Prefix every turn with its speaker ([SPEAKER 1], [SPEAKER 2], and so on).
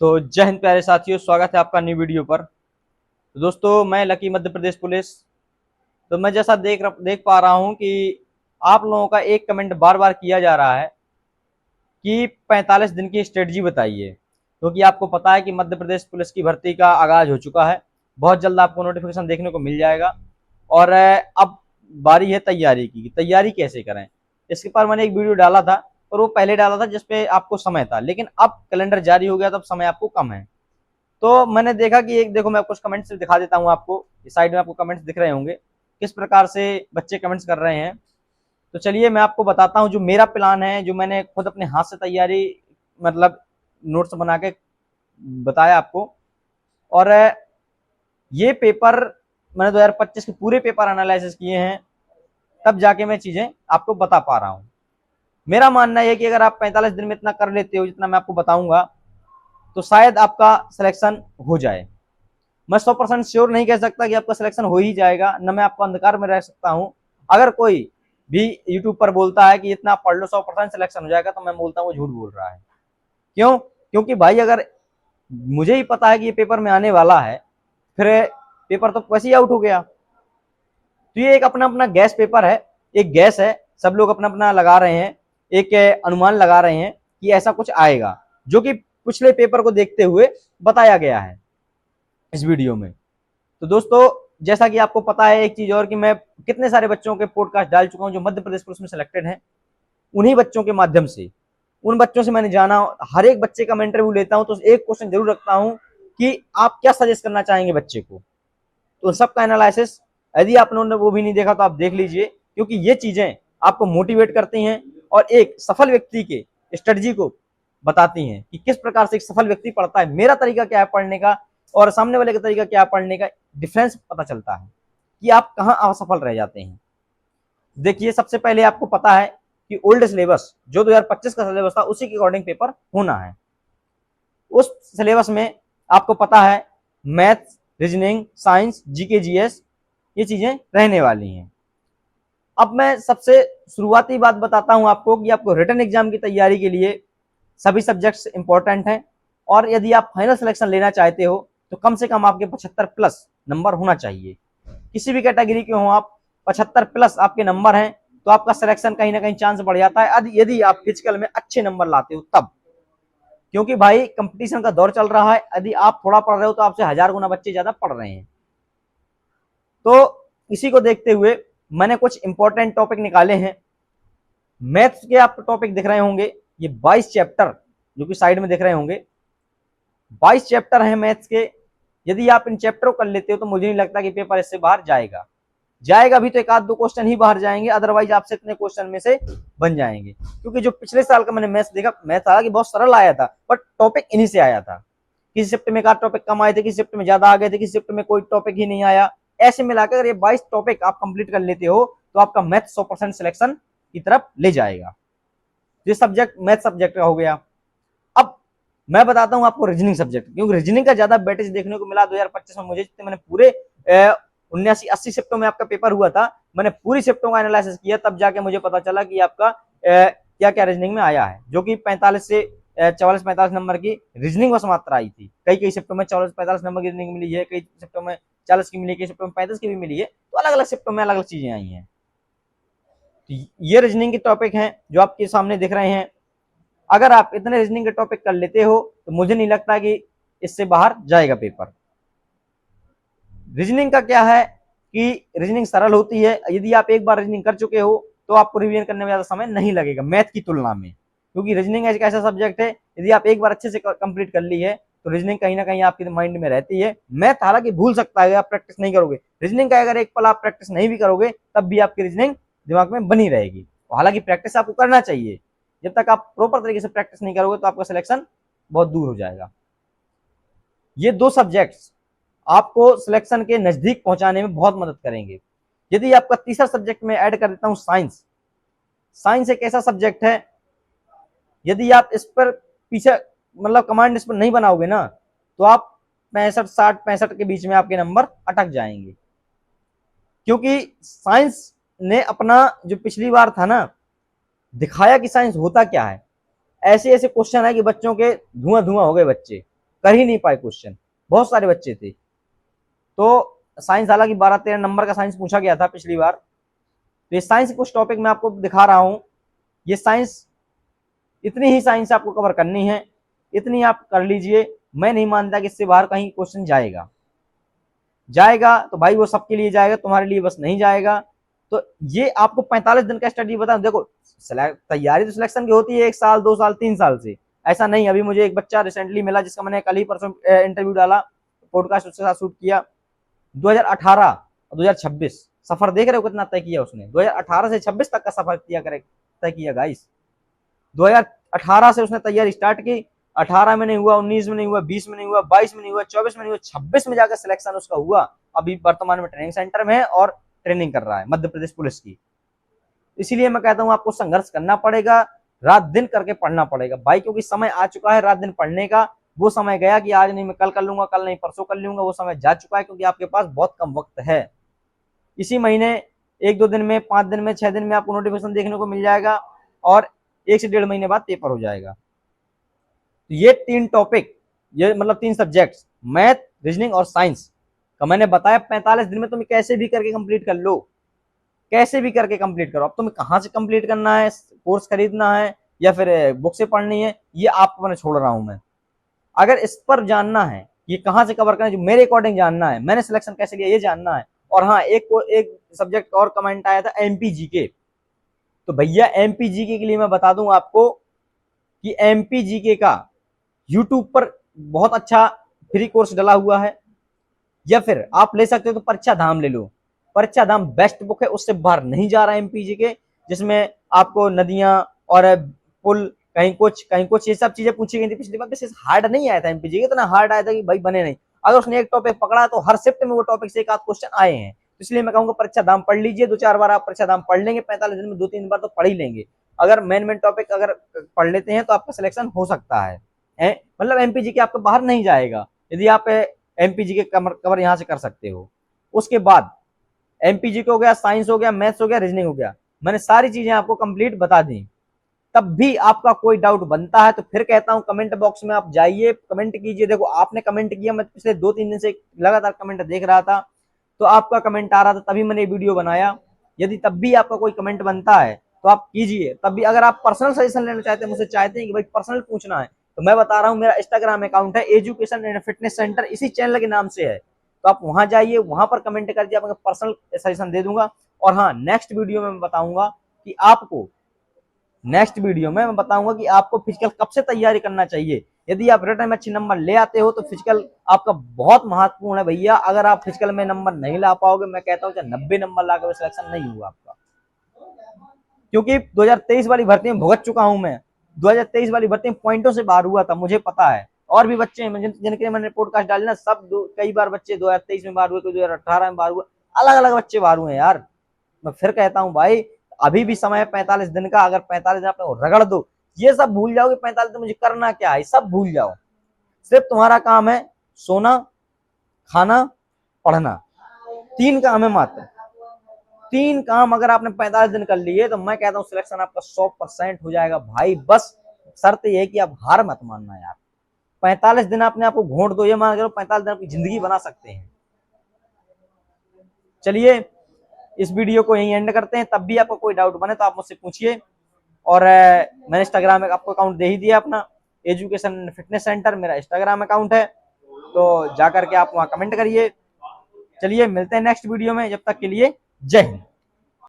[SPEAKER 1] तो जय हिंद प्यारे साथियों, स्वागत है आपका न्यू वीडियो पर। तो दोस्तों, मैं लकी मध्य प्रदेश पुलिस। तो मैं जैसा देख पा रहा हूं कि आप लोगों का एक कमेंट बार बार किया जा रहा है कि 45 दिन की स्ट्रेटजी बताइए, क्योंकि आपको पता है कि मध्य प्रदेश पुलिस की भर्ती का आगाज हो चुका है। बहुत जल्द आपको नोटिफिकेशन देखने को मिल जाएगा और अब बारी है तैयारी की। तैयारी कैसे करें, इसके पर मैंने एक वीडियो डाला था, और वो पहले डाला था जिसपे आपको समय था, लेकिन अब कैलेंडर जारी हो गया तो अब समय आपको कम है। तो मैंने देखा कि एक देखो, मैं कुछ कमेंट्स दिखा देता हूँ आपको। इस साइड में आपको कमेंट्स दिख रहे होंगे किस प्रकार से बच्चे कमेंट्स कर रहे हैं। तो चलिए मैं आपको बताता हूँ जो मेरा प्लान है, जो मैंने खुद अपने हाथ से तैयारी मतलब नोट्स बना के बताया आपको। और ये पेपर मैंने 2025 के पूरे पेपर एनालिसिस किए हैं, तब जाके मैं चीजें आपको बता पा रहा हूँ। मेरा मानना है कि अगर आप 45 दिन में इतना कर लेते हो जितना मैं आपको बताऊंगा, तो शायद आपका सिलेक्शन हो जाए। मैं 100% श्योर नहीं कह सकता कि आपका सिलेक्शन हो ही जाएगा, न मैं आपको अंधकार में रह सकता हूं। अगर कोई भी यूट्यूब पर बोलता है कि इतना पढ़ लो 100% सिलेक्शन हो जाएगा, तो मैं बोलता हूँ वो झूठ बोल रहा है। क्यों? क्योंकि भाई अगर मुझे ही पता है कि ये पेपर में आने वाला है, फिर पेपर तो वैसे ही आउट हो गया। तो ये एक अपना अपना गैस पेपर है, एक गैस है, सब लोग अपना अपना लगा रहे हैं, एक अनुमान लगा रहे हैं कि ऐसा कुछ आएगा, जो कि पिछले पेपर को देखते हुए बताया गया है इस वीडियो में। तो दोस्तों, जैसा कि आपको पता है एक चीज और, कि मैं कितने सारे बच्चों के पॉडकास्ट डाल चुका हूं जो मध्य प्रदेश पुलिस में सिलेक्टेड हैं। उन्हीं बच्चों के माध्यम से, उन बच्चों से मैंने जाना, हर एक बच्चे का मैं इंटरव्यू लेता हूं, तो एक क्वेश्चन जरूर रखता हूं कि आप क्या सजेस्ट करना चाहेंगे बच्चे को। तो सबका एनालिसिस, यदि आपने वो भी नहीं देखा तो आप देख लीजिए, क्योंकि ये चीजें आपको मोटिवेट करती हैं और एक सफल व्यक्ति के स्ट्रेटजी को बताती हैं कि किस प्रकार से एक सफल व्यक्ति पढ़ता है। मेरा तरीका क्या है पढ़ने का और सामने वाले का तरीका क्या है पढ़ने का, डिफरेंस पता चलता है कि आप कहां असफल रह जाते हैं। देखिए, सबसे पहले आपको पता है कि ओल्ड सिलेबस जो 2025 का सिलेबस था, उसी के अकॉर्डिंग पेपर होना है। उस सिलेबस में आपको पता है maths, reasoning, science, GK, GS, ये चीजें रहने वाली हैं। अब मैं सबसे शुरुआती बात बताता हूं आपको कि आपको रिटन एग्जाम की तैयारी के लिए सभी सब्जेक्ट्स इंपॉर्टेंट हैं, और यदि आप फाइनल सिलेक्शन लेना चाहते हो तो कम से कम आपके 75 प्लस नंबर होना चाहिए। किसी भी कैटेगरी के हो आप, 75 प्लस आपके नंबर हैं तो आपका सिलेक्शन कहीं ना कहीं चांस बढ़ जाता है, यदि आप फिजिकल में अच्छे नंबर लाते हो तब। क्योंकि भाई कंपटीशन का दौर चल रहा है, यदि आप थोड़ा पढ़ रहे हो तो आपसे 1000 गुना बच्चे ज्यादा पढ़ रहे हैं। तो इसी को देखते हुए मैंने कुछ इंपॉर्टेंट टॉपिक निकाले हैं। मैथ्स के आपको टॉपिक दिख रहे होंगे, ये 22 चैप्टर जो कि साइड में दिख रहे होंगे, 22 चैप्टर हैं मैथ्स के। यदि आप इन चैप्टरों कर लेते हो तो मुझे नहीं लगता कि पेपर इससे बाहर जाएगा भी तो एक आध दो क्वेश्चन ही बाहर जाएंगे, अदरवाइज आपसे इतने क्वेश्चन में से बन जाएंगे। क्योंकि जो पिछले साल का मैंने मैथ्स देखा, मैथ्स हालांकि बहुत सरल आया था, बट टॉपिक इन्हीं से आया था। किसी शिफ्ट में का टॉपिक कम आए थे, किसी शिफ्ट में ज्यादा आ गए थे, किसी शिफ्ट में कोई टॉपिक ही नहीं आया। ऐसे मिलाकर अगर ये 22 टॉपिक आप कंप्लीट कर लेते हो तो आपका मैथ 100% सिलेक्शन की तरफ ले जाएगा। ये सब्जेक्ट मैथ सब्जेक्ट का हो गया। अब मैं बताता हूं आपको रीजनिंग सब्जेक्ट, क्योंकि रीजनिंग का ज्यादा वेटेज देखने को मिला 2025 में मुझे। मैंने पूरे 79-80 शिफ्टों में आपका पेपर हुआ था, मैंने पूरी शिफ्टों का एनालिसिस किया, तब जाके मुझे पता चला कि आपका क्या क्या रीजनिंग में आया है। जो कि 45 से 44-45 नंबर की रीजनिंग बस मात्रा आई थी। कई शिफ्टों में 44-45 नंबर की रीजनिंग मिली है, कई शिफ्टों में 40 की मिली, कई शिफ्टों में 35 की भी मिली है। तो अलग अलग शिफ्टों में अलग अलग चीजें आई हैं। तो ये रीजनिंग के टॉपिक हैं जो आपके सामने दिख रहे हैं। अगर आप इतने रीजनिंग के टॉपिक कर लेते हो तो मुझे नहीं लगता कि इससे बाहर जाएगा पेपर। रीजनिंग का क्या है कि रीजनिंग सरल होती है, यदि आप एक बार रीजनिंग कर चुके हो तो आपको रिवीजन करने में ज्यादा समय नहीं लगेगा मैथ की तुलना में। क्योंकि रीजनिंग एक ऐसा सब्जेक्ट है, यदि आप एक बार अच्छे से कंप्लीट कर ली है तो रीजनिंग कहीं ना कहीं आपके माइंड में रहती है। मैथ हालांकि भूल सकता है, आप प्रैक्टिस नहीं करोगे। रीजनिंग का अगर एक पल आप प्रैक्टिस नहीं भी करोगे तब भी आपकी रीजनिंग दिमाग में बनी रहेगी। हालांकि प्रैक्टिस आपको करना चाहिए, जब तक आप प्रॉपर तरीके से प्रैक्टिस नहीं करोगे तो आपका सिलेक्शन बहुत दूर हो जाएगा। ये दो सब्जेक्ट्स आपको सिलेक्शन के नजदीक पहुंचाने में बहुत मदद करेंगे। यदि आपका तीसरा सब्जेक्ट में ऐड कर देता हूं साइंस। साइंस एक ऐसा सब्जेक्ट है, यदि आप इस पर पीछे मतलब कमांड इस पर नहीं बनाओगे ना, तो आप 65, 60, 65 के बीच में आपके नंबर अटक जाएंगे। क्योंकि साइंस ने अपना जो पिछली बार था ना, दिखाया कि साइंस होता क्या है। ऐसे ऐसे क्वेश्चन है कि बच्चों के धुआं धुआं हो गए बच्चे। कर ही नहीं पाए क्वेश्चन, बहुत सारे बच्चे थे। तो साइंस, हालांकि 12-13 नंबर का साइंस पूछा गया था पिछली बार। तो ये साइंस के कुछ टॉपिक मैं आपको दिखा रहा हूं। ये साइंस, इतनी ही साइंस आपको कवर करनी है, इतनी आप कर लीजिए। मैं नहीं मानता कि इससे बाहर कहीं क्वेश्चन जाएगा। जाएगा तो भाई वो सबके लिए जाएगा, तुम्हारे लिए बस नहीं जाएगा। तो ये आपको 45 दिन का स्टडी बता, देखो तैयारी तो सिलेक्शन की होती है 1 साल 2 साल 3 साल से, ऐसा नहीं। अभी मुझे एक बच्चा रिसेंटली मिला जिसका मैंने कल ही परसों इंटरव्यू डाला, पॉडकास्ट उसके साथ शूट किया। 2018 और 2026 सफर देख रहे हो कितना तय किया उसने। 2018 से 26 तक का सफर तय किया गाइस। 2018 से उसने तैयारी स्टार्ट की, 18 में नहीं हुआ, 19 में नहीं हुआ, 20 में नहीं हुआ, 22 में नहीं हुआ, 24 में नहीं हुआ, 26 में जाकर सिलेक्शन उसका हुआ। अभी वर्तमान में ट्रेनिंग सेंटर में है और ट्रेनिंग कर रहा है मध्य प्रदेश पुलिस की। इसीलिए मैं कहता हूं आपको संघर्ष करना पड़ेगा, रात दिन करके पढ़ना पड़ेगा भाई, क्योंकि समय आ चुका है रात दिन पढ़ने का। वो समय गया कि आज नहीं मैं कल कर लूंगा, कल नहीं परसों कर लूंगा, वो समय जा चुका है, क्योंकि आपके पास बहुत कम वक्त है। इसी महीने 1-2 दिन में, 5 दिन में, 6 दिन में आपको नोटिफिकेशन देखने को मिल जाएगा और 1 से 1.5 महीने बाद पेपर हो जाएगा। तो ये 3 टॉपिक, ये मतलब 3 सब्जेक्ट्स, मैथ, रीजनिंग और साइंस का मैंने बताया 45 दिन में तुम कैसे भी करके कंप्लीट कर लो, कैसे भी करके कंप्लीट करो। अब तुम्हें कहाँ से कंप्लीट करना है, कोर्स खरीदना है या फिर बुक से पढ़नी है, ये आपको मैंने छोड़ रहा हूं मैं। अगर इस पर जानना है ये कहाँ से कवर करना है, जो मेरे अकॉर्डिंग जानना है, मैंने सिलेक्शन कैसे लिया ये जानना है। और हाँ, एक सब्जेक्ट और कमेंट आया था एमपीजीके। तो भैया एमपीजीके के लिए मैं बता दूं आपको कि एमपीजीके का यूट्यूब पर बहुत अच्छा फ्री कोर्स डला हुआ है, या फिर आप ले सकते हो तो परीक्षा धाम ले लो। परीक्षा धाम बेस्ट बुक है, उससे बाहर नहीं जा रहा है एमपीजीके, जिसमें आपको नदियां और पुल, कहीं कुछ ये सब चीजें पूछी गई थी पिछली बार। विशेष हार्ड नहीं आया था एमपीजीके, इतना हार्ड आया था कि भाई बने नहीं। अगर उसने एक टॉपिक पकड़ा तो हर शिफ्ट में वो टॉपिक से एक आध क्वेश्चन आए हैं। इसलिए मैं कहूंगा परीक्षा धाम पढ़ लीजिए, 2-4 बार आप परीक्षा धाम पढ़ लेंगे, 45 दिन में 2-3 बार तो पढ़ ही लेंगे। अगर मेन टॉपिक अगर पढ़ लेते हैं तो आपका सिलेक्शन हो सकता है। मतलब एमपीजीके आपका बाहर नहीं जाएगा यदि आप एमपीजीके कवर यहाँ से कर सकते हो। उसके बाद एमपीजीके हो गया, साइंस हो गया, मैथ्स हो गया, रीजनिंग हो गया, मैंने सारी चीजें आपको कंप्लीट बता दी। तब भी आपका कोई डाउट बनता है तो फिर कहता हूं कमेंट बॉक्स में आप जाइए, कमेंट कीजिए। देखो आपने कमेंट किया, मैं पिछले 2-3 दिन से लगातार कमेंट देख रहा था, तो आपका कमेंट आ रहा था, तभी मैंने वीडियो बनाया। यदि तब भी आपका कोई कमेंट बनता है तो आप कीजिए। तब भी अगर आप पर्सनल सजेशन लेना चाहते हैं, मुझसे चाहते हैं कि भाई पर्सनल पूछना है, तो मैं बता रहा हूँ मेरा इंस्टाग्राम अकाउंट है एजुकेशन एंड फिटनेस सेंटर, इसी चैनल के नाम से है। तो आप वहां जाइए, वहां पर कमेंट कर दिए, आपको पर्सनल सजेशन दे दूंगा। और हाँ, नेक्स्ट वीडियो में मैं बताऊंगा कि आपको, नेक्स्ट वीडियो में मैं बताऊंगा कि आपको फिजिकल कब से तैयारी करना चाहिए। यदि आप रिटर्न में अच्छे नंबर ले आते हो तो फिजिकल आपका बहुत महत्वपूर्ण है भैया। अगर आप फिजिकल में नंबर नहीं ला पाओगे, मैं कहता हूँ 90 नंबर लाकर सिलेक्शन नहीं हुआ आपका, क्योंकि 2023 वाली भर्ती में भुगत चुका हूं मैं। 2023 वाली भर्ती में पॉइंटों से बाहर हुआ था, मुझे पता है। और भी बच्चे हैं जिनके मैंने पॉडकास्ट डाले ना, सब कई बार बच्चे 2023 में बाहर हुए, कोई 2018 में बाहर हुआ, अलग अलग बच्चे बाहर हुए यार। मैं फिर कहता हूँ भाई, अभी भी समय है 45 दिन का। अगर 45 दिन आपने रगड़ दो, ये सब भूल जाओगे 45 दिन मुझे करना क्या है, सब भूल जाओ। सिर्फ तुम्हारा काम है सोना, खाना, पढ़ना, 3 काम है मात्र। 3 काम अगर आपने 45 दिन कर लिए तो मैं कहता हूँ सिलेक्शन आपका 100% हो जाएगा भाई। बस शर्त यह है कि आप हार मत मानना यार। 45 दिन आपने आपको घोट दो, ये मान करो 45 दिन आपकी जिंदगी बना सकते हैं। चलिए इस वीडियो को यहीं एंड करते हैं। तब भी आपको कोई डाउट बने तो आप मुझसे पूछिए। और मैंने इंस्टाग्राम में आपको अकाउंट दे ही दिया अपना, एजुकेशन फिटनेस सेंटर मेरा इंस्टाग्राम अकाउंट है, तो जाकर के आप वहां कमेंट करिए। चलिए मिलते हैं नेक्स्ट वीडियो में, जब तक के लिए जय हिंद।